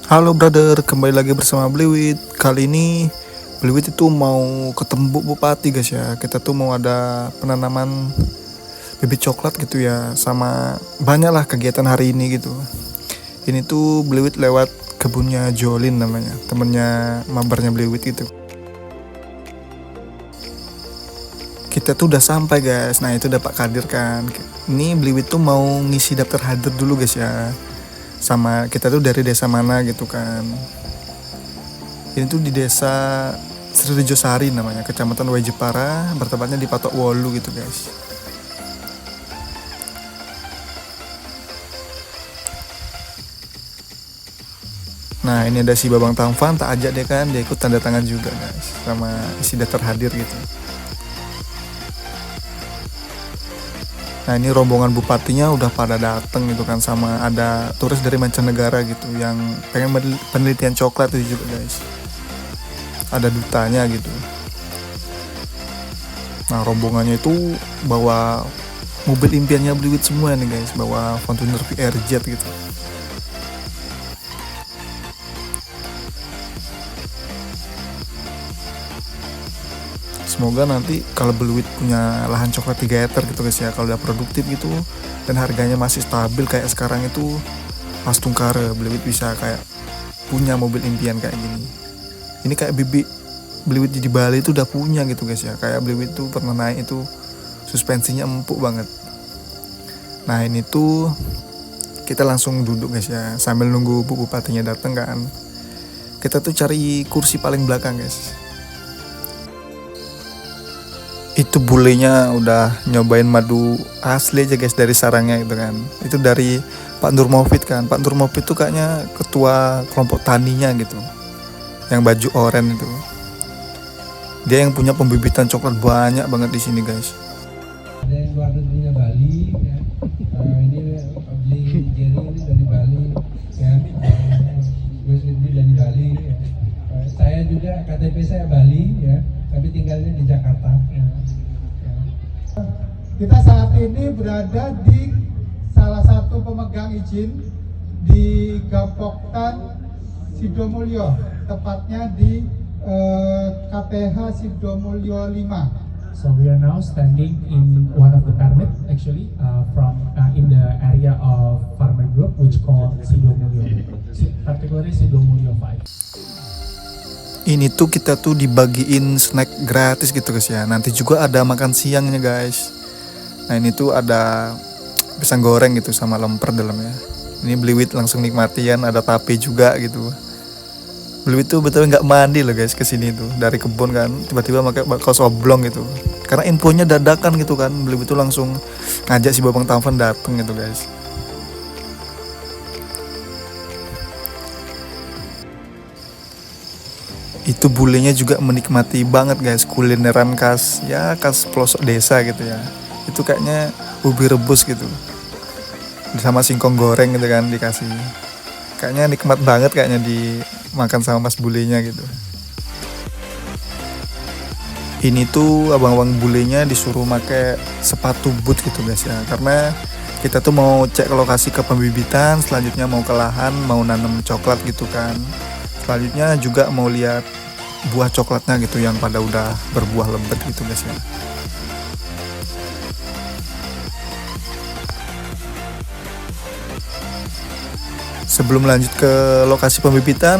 Halo brother, kembali lagi bersama Bliwit. Kali ini Bliwit itu mau ketemu Bupati guys ya. Kita tuh mau ada penanaman bibit coklat gitu ya. Sama banyak lah kegiatan hari ini gitu. Ini tuh Bliwit lewat kebunnya Jolin namanya, temennya mabarnya Bliwit gitu. Kita tuh udah sampai guys. Nah itu udah Pak Kadir kan. Ini Bliwit tuh mau ngisi daftar hadir dulu guys ya. Sama kita tuh dari desa mana gitu kan. Ini tuh di desa Sri namanya, kecamatan Wajipara, bertempatnya di Patok Wolu gitu guys. Nah ini ada si Babang Tamfan, tak ajak dia kan, dia ikut tanda tangan juga guys, sama isi daftar hadir gitu. Nah ini rombongan bupatinya udah pada dateng gitu kan, sama ada turis dari mancanegara gitu yang pengen penelitian coklat itu juga guys. Ada dutanya gitu. Nah rombongannya itu bawa mobil impiannya Bliwit semua nih guys, bawa Fortuner VRZ gitu. Semoga nanti kalau Bliwit punya lahan coklat 3 hektar gitu guys ya, kalau udah produktif gitu dan harganya masih stabil kayak sekarang itu, pas tungkare Bliwit bisa kayak punya mobil impian kayak gini. Ini kayak Bliwit di Bali itu udah punya gitu guys ya, kayak Bliwit tuh pernah naik itu suspensinya empuk banget. Nah ini tuh kita langsung duduk guys ya, sambil nunggu bu bupatinya datang kan. Kita tuh cari kursi paling belakang guys. Itu bulenya udah nyobain madu asli aja guys dari sarangnya gitu kan. Itu dari Pak Nurmofit kan. Pak Nurmofit tuh kayaknya ketua kelompok taninya gitu, yang baju oranye itu. Dia yang punya pembibitan coklat banyak banget di sini guys. Ada yang luar negerinya Bali ya. Ini beli Jerry ini dari Bali ya. Gue sendiri dari Bali ya. Saya juga KTP saya Bali ya, tapi tinggalnya di Jakarta ya. Kita saat ini berada di salah satu pemegang izin di Gapoktan Sidomulyo, tepatnya di KPH Sidomulyo 5. So we are now standing in one of the permit actually from in the area of farmer group which called Sidomulyo, particularly Sidomulyo 5. Ini tuh kita tuh dibagiin snack gratis gitu guys ya. Nanti juga ada makan siangnya guys. Nah ini tuh ada pisang goreng gitu sama lemper dalamnya. Ini Bliwit langsung nikmatian, ada tape juga gitu. Bliwit tuh betul nggak mandi loh guys kesini tuh dari kebun kan, tiba-tiba pakai kaos oblong gitu. Karena infonya dadakan gitu kan, Bliwit tuh langsung ngajak si Babang Tamfan dateng gitu guys. Itu bulenya juga menikmati banget guys, kulineran khas pelosok desa gitu ya. Itu kayaknya ubi rebus gitu sama singkong goreng gitu kan dikasih. Kayaknya nikmat banget kayaknya dimakan sama mas bulenya gitu. Ini tuh abang-abang bulenya disuruh pakai sepatu boot gitu guys ya, karena kita tuh mau cek ke lokasi ke pembibitan, selanjutnya mau ke lahan, mau nanam coklat gitu kan. Selanjutnya juga mau lihat buah coklatnya gitu yang pada udah berbuah lebat gitu guys ya. Sebelum lanjut ke lokasi pembibitan,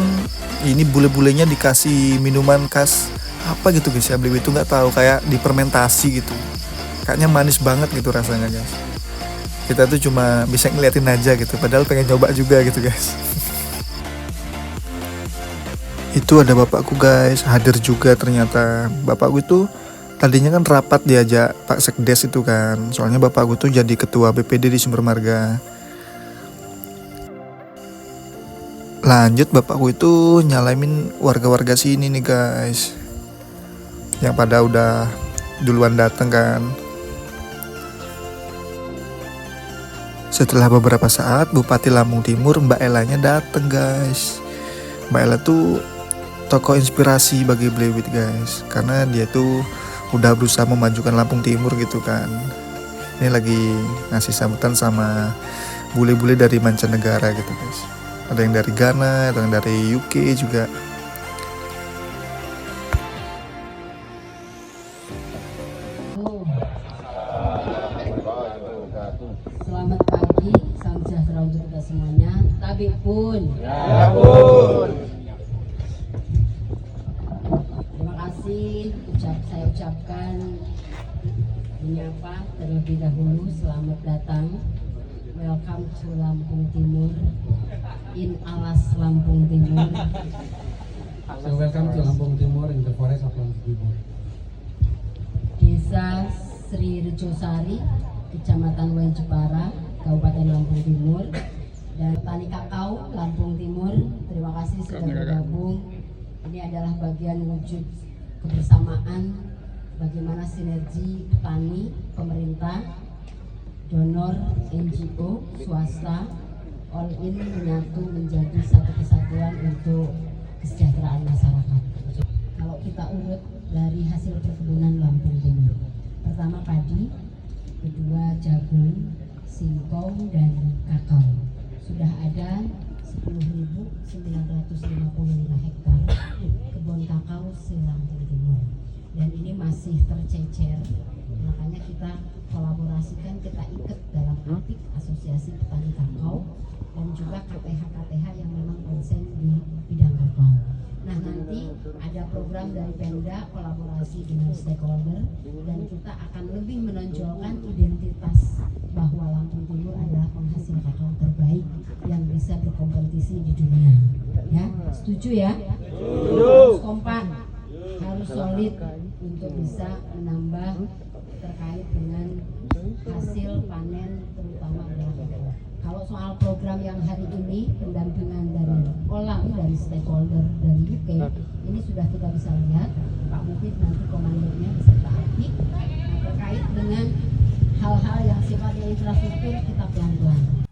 ini bule-bulenya dikasih minuman khas apa gitu guys ya, Bliwit itu nggak tahu, kayak difermentasi gitu. Kayaknya manis banget gitu rasanya guys. Kita tuh cuma bisa ngeliatin aja gitu, padahal pengen coba juga gitu guys. Itu ada bapakku guys, hadir juga ternyata. Bapakku itu tadinya kan rapat diajak Pak Sekdes itu kan, soalnya bapakku tuh jadi ketua BPD di Sumber Marga. Lanjut bapakku itu nyalamin warga-warga sini nih guys, yang pada udah duluan dateng kan. Setelah beberapa saat Bupati Lampung Timur Mbak Elanya dateng guys. Mbak Ella tuh tokoh inspirasi bagi Bliwit guys, karena dia tuh udah berusaha memajukan Lampung Timur gitu kan. Ini lagi ngasih sambutan sama bule-bule dari mancanegara gitu guys. Ada yang dari Ghana, ada yang dari UK juga. Selamat pagi, salam sejahtera untuk kita semuanya. Tabik pun. Terima kasih saya ucapkan menyapa terlebih dahulu selamat datang. Welcome to Lampung Timur, in alas Lampung Timur. So welcome to Lampung Timur in the forest of Lampung Timur. Desa Sri Rejosari, Kecamatan Wain Jepara, Kabupaten Lampung Timur, dan petani kakao Lampung Timur. Terima kasih sudah bergabung. Ini adalah bagian wujud kebersamaan bagaimana sinergi petani, pemerintah, donor, NGO, swasta, all in menyatu menjadi satu kesatuan untuk kesejahteraan masyarakat. Kalau kita urut dari hasil perkebunan Lampung Timur, pertama padi, kedua jagung, singkong, dan kakao. Sudah ada 10.955 hektar kebun kakao se-Lampung Timur, dan ini masih tercecer. Makanya kita kolaborasikan, kita ikat dalam apik asosiasi petani kakao dan juga KTH-KTH yang memang konsen di bidang kakao. Nah, nanti ada program dari Pemda kolaborasi dengan stakeholder, dan kita akan lebih menonjolkan identitas bahwa Lampung Timur adalah penghasil kakao terbaik yang bisa berkompetisi di dunia. Ya, setuju ya? Harus kompak, harus solid untuk bisa menambah terkait dengan hasil panen, terutama adalah kakao. Kalau soal program yang hari ini pendampingan dari Olam dan stakeholder dari UK, ini sudah kita bisa lihat. Pak Mufid nanti komandonya beserta Apik. Nah, terkait dengan hal-hal yang sifatnya infrastruktur, kita pelan-pelan.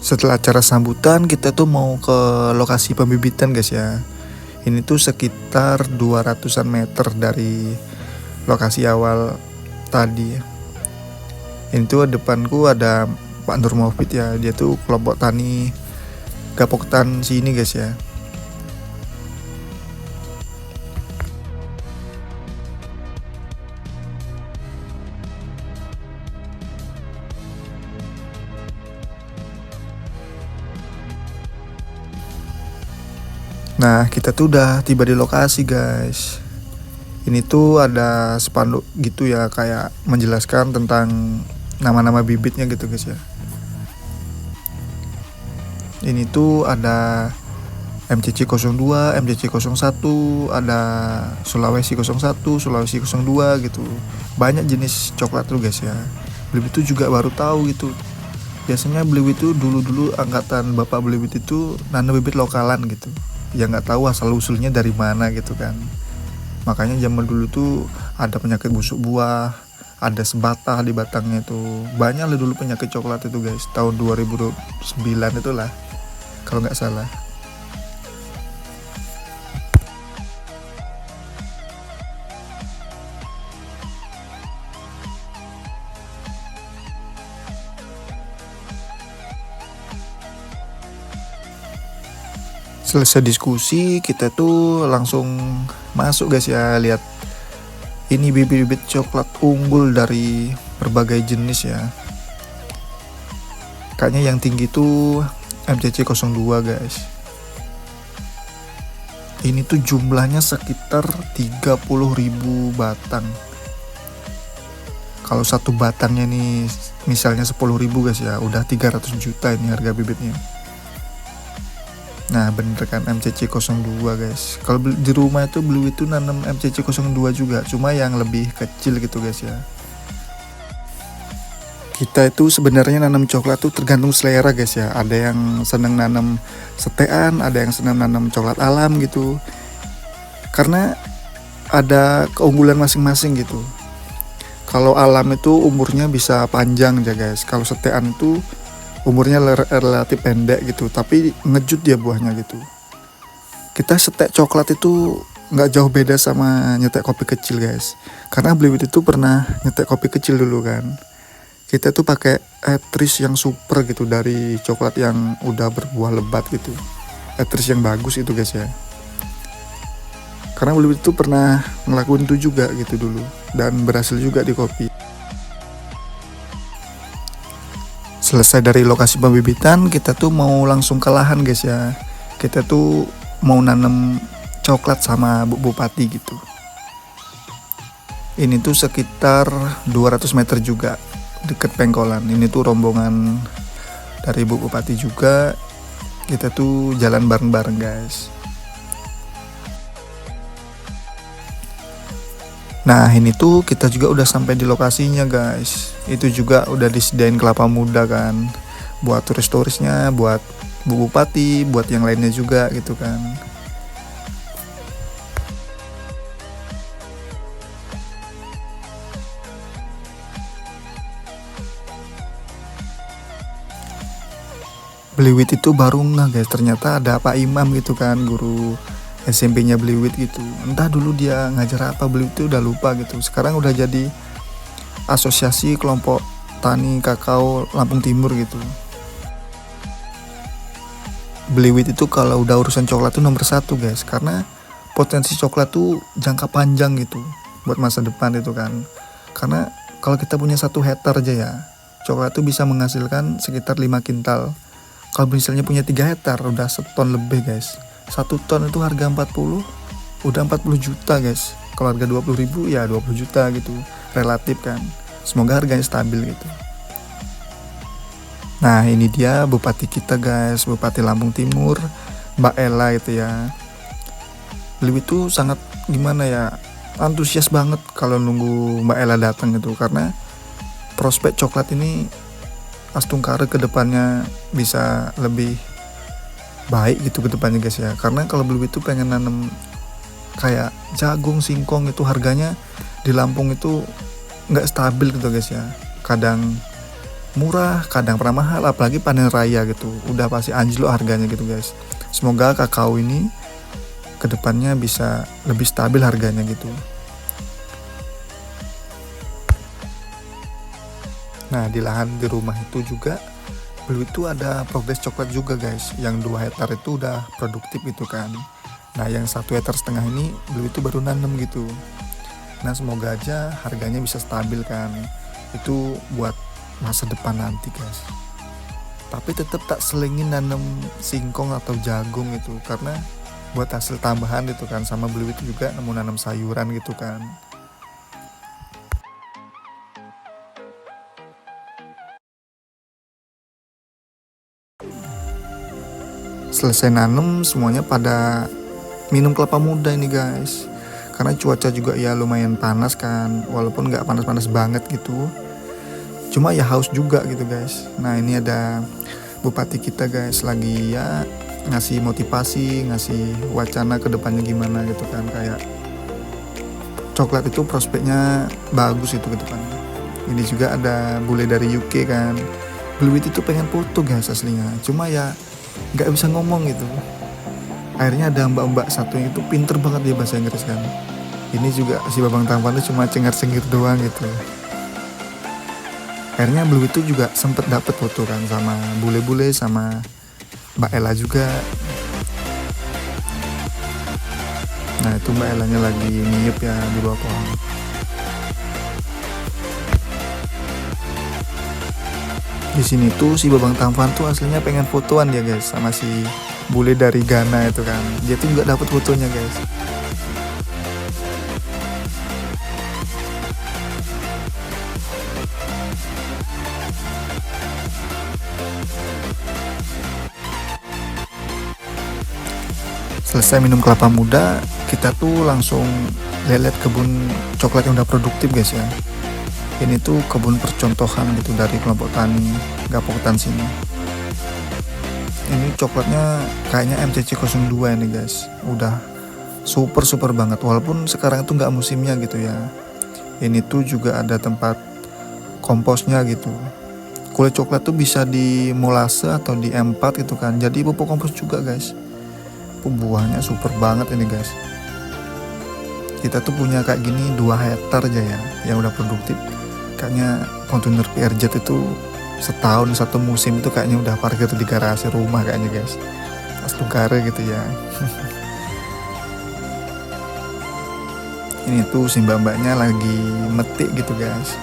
Setelah acara sambutan, kita tuh mau ke lokasi pembibitan guys ya. Ini tuh sekitar 200-an meter dari lokasi awal tadi. Ini tuh depanku ada Pak Nur Mufid ya. Dia tuh kelompok tani Gapoktan sini guys ya. Nah, kita tuh udah tiba di lokasi guys. Ini tuh ada spanduk gitu ya, kayak menjelaskan tentang nama-nama bibitnya gitu guys ya. Ini tuh ada MCC 02, MCC 01, ada Sulawesi 01, Sulawesi 02 gitu. Banyak jenis coklat tuh guys ya. Bliwit tuh juga baru tahu gitu. Biasanya Bliwit itu dulu-dulu angkatan Bapak Bliwit itu nanam bibit lokalan gitu. Ya nggak tahu asal usulnya dari mana gitu kan. Makanya zaman dulu tuh ada penyakit busuk buah, ada sebatah di batangnya tuh. Banyak lah dulu penyakit coklat itu guys, tahun 2009 itulah kalau nggak salah. Selesai diskusi, kita tuh langsung masuk guys ya, lihat ini bibit-bibit coklat unggul dari berbagai jenis ya. Kayaknya yang tinggi tuh MCC 02 guys. Ini tuh jumlahnya sekitar 30.000 batang. Kalau satu batangnya nih misalnya 10.000 guys ya, udah 300 juta ini harga bibitnya. Nah bener kan, MCC 02 guys. Kalau di rumah itu Bliwit itu nanam MCC 02 juga, cuma yang lebih kecil gitu guys ya. Kita itu sebenarnya nanam coklat tuh tergantung selera guys ya. Ada yang seneng nanam setean, ada yang seneng nanam coklat alam gitu. Karena ada keunggulan masing-masing gitu. Kalau alam itu umurnya bisa panjang aja guys. Kalau setean itu umurnya relatif pendek gitu, tapi ngejut dia buahnya gitu. Kita setek coklat itu nggak jauh beda sama nyetek kopi kecil guys, karena Bliwit itu pernah nyetek kopi kecil dulu kan. Kita tuh pakai etris yang super gitu, dari coklat yang udah berbuah lebat gitu, etris yang bagus itu guys ya. Karena Bliwit itu pernah ngelakuin itu juga gitu dulu, dan berhasil juga di kopi. Selesai dari lokasi pembibitan, kita tuh mau langsung ke lahan guys ya. Kita tuh mau nanam coklat sama Bu Bupati gitu. Ini tuh sekitar 200 meter juga, deket Pengkolan. Ini tuh rombongan dari Bu Bupati juga. Kita tuh jalan bareng-bareng guys. Nah ini tuh kita juga udah sampai di lokasinya guys. Itu juga udah disediain kelapa muda kan, buat turis-turisnya, buat Bu Bupati, buat yang lainnya juga gitu kan. Bliwit itu baru nggak guys, ternyata ada Pak Imam gitu kan, guru SMP-nya Bliwit gitu. Entah dulu dia ngajar apa, Bliwit itu udah lupa gitu. Sekarang udah jadi asosiasi kelompok tani kakao Lampung Timur gitu. Bliwit itu kalau udah urusan coklat tuh nomor 1 guys, karena potensi coklat tuh jangka panjang gitu buat masa depan itu kan. Karena kalau kita punya 1 hektar aja ya, coklat tuh bisa menghasilkan sekitar 5 kintal. Kalau misalnya punya 3 hektar udah 1 ton lebih guys. 1 ton itu harga 40, udah 40 juta guys. Kalau harga 20.000 ya 20 juta gitu, relatif kan. Semoga harganya stabil gitu. Nah ini dia bupati kita guys, Bupati Lampung Timur, Mbak Ella itu ya. Bliwit itu sangat gimana ya, antusias banget kalau nunggu Mbak Ella datang gitu, karena prospek coklat ini Astungkare ke depannya bisa lebih baik gitu ke depannya guys ya. Karena kalau Bliwit itu pengen nanam kayak jagung, singkong, itu harganya di Lampung itu nggak stabil gitu guys ya. Kadang murah, kadang pernah mahal, apalagi panen raya gitu, udah pasti anjlok harganya gitu guys. Semoga kakao ini ke depannya bisa lebih stabil harganya gitu. Nah di lahan di rumah itu juga Bliwit itu ada progres coklat juga guys, yang 2 hektar itu udah produktif gitu kan. Nah yang 1,5 hektar ini Bliwit itu baru nanam gitu. Nah semoga aja harganya bisa stabil kan, itu buat masa depan nanti guys. Tapi tetap tak selingin nanam singkong atau jagung itu, karena buat hasil tambahan gitu kan. Sama Bliwit juga mau nanam sayuran gitu kan. Selesai nanam semuanya pada minum kelapa muda ini guys, karena cuaca juga ya lumayan panas kan, walaupun nggak panas-panas banget gitu, cuma ya haus juga gitu guys. Nah ini ada bupati kita guys, lagi ya ngasih motivasi, ngasih wacana ke depannya gimana gitu kan, kayak coklat itu prospeknya bagus itu ke depannya. Ini juga ada bule dari UK kan, Bliwit itu pengen foto guys aslinya, cuma ya nggak bisa ngomong gitu. Akhirnya ada mbak-mbak satu yang itu pinter banget dia bahasa Inggris kan. Ini juga si Babang Tampan itu cuma cengar-cengir doang gitu. Akhirnya Bliwit itu juga sempet dapet foto kan sama bule-bule, sama Mbak Ella juga. Nah itu Mbak Ellanya lagi niup ya di bawah pohon. Di sini tuh si Babang Tampan tuh aslinya pengen fotoan ya guys sama si bule dari Ghana itu kan. Dia tuh juga dapat fotonya guys. Selesai minum kelapa muda, kita tuh langsung lihat kebun coklat yang udah produktif guys ya. Ini tuh kebun percontohan gitu dari kelompok tani Gapoktan sini. Ini coklatnya kayaknya MCC02 ini guys, udah super banget, walaupun sekarang itu nggak musimnya gitu ya. Ini tuh juga ada tempat komposnya gitu, kulit coklat tuh bisa di molase atau di M4 gitu kan, jadi pupuk kompos juga guys. Buahnya super banget ini guys. Kita tuh punya kayak gini 2 hektar aja ya yang udah produktif. Kayaknya kontainer PRJ itu setahun 1 musim itu kayaknya udah parkir di garasi rumah kayaknya guys, pas Tungkare gitu ya. Ini tuh si mbak-mbaknya lagi metik gitu guys.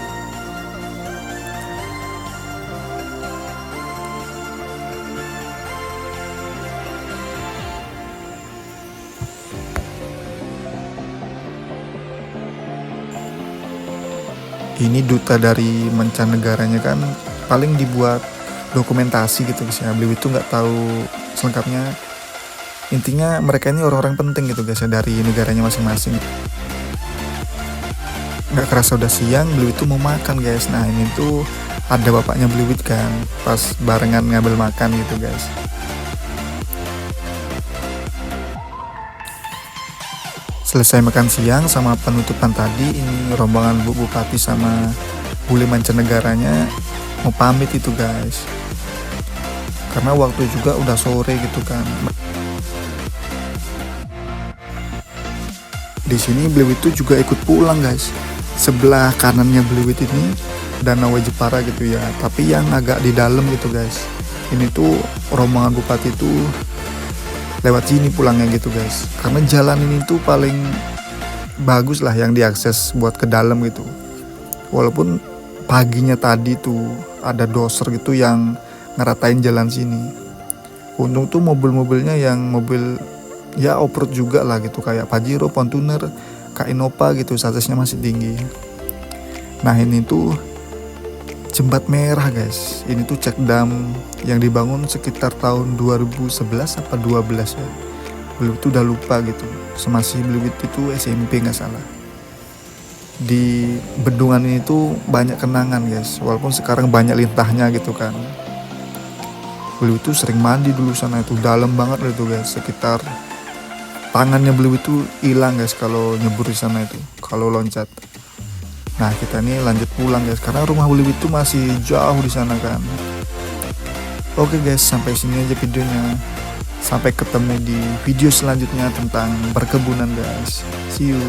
Ini duta dari mancanegaranya kan paling dibuat dokumentasi gitu guys ya. Beliau itu nggak tahu selengkapnya. Intinya mereka ini orang-orang penting gitu guys ya dari negaranya masing-masing. Nggak kerasa udah siang, beliau itu mau makan guys. Nah ini tuh ada bapaknya beliau kan, pas barengan ngambil makan gitu guys. Selesai makan siang sama penutupan tadi, ini rombongan Bu Bupati sama bule mancanegaranya mau pamit itu guys. Karena waktu juga udah sore gitu kan. Di sini beliau itu juga ikut pulang guys. Sebelah kanannya beliau ini Danau Jepara gitu ya, tapi yang agak di dalam gitu guys. Ini tuh rombongan bupati tuh lewat sini pulangnya gitu guys. Karena jalan ini tuh paling bagus lah yang diakses buat ke dalam gitu. Walaupun paginya tadi tuh ada doser gitu yang ngeratain jalan sini. Untung tuh mobil-mobilnya yang mobil ya off-road juga lah gitu, kayak Pajero, Fortuner, Innova gitu, statusnya masih tinggi. Nah ini tuh Jembat Merah guys. Ini tuh cek dam yang dibangun sekitar tahun 2011 apa 12 ya. Beliau itu udah lupa gitu. Semasih beliau itu SMP nggak salah. Di bendungan ini tuh banyak kenangan guys. Walaupun sekarang banyak lintahnya gitu kan. Beliau itu sering mandi dulu sana, itu dalam banget itu guys. Sekitar tangannya beliau itu hilang guys kalau nyebur di sana itu, kalau loncat. Nah kita ini lanjut pulang guys, karena rumah beliau itu masih jauh di sana kan. Oke guys, sampai sini aja videonya. Sampai ketemu di video selanjutnya tentang perkebunan guys. See you.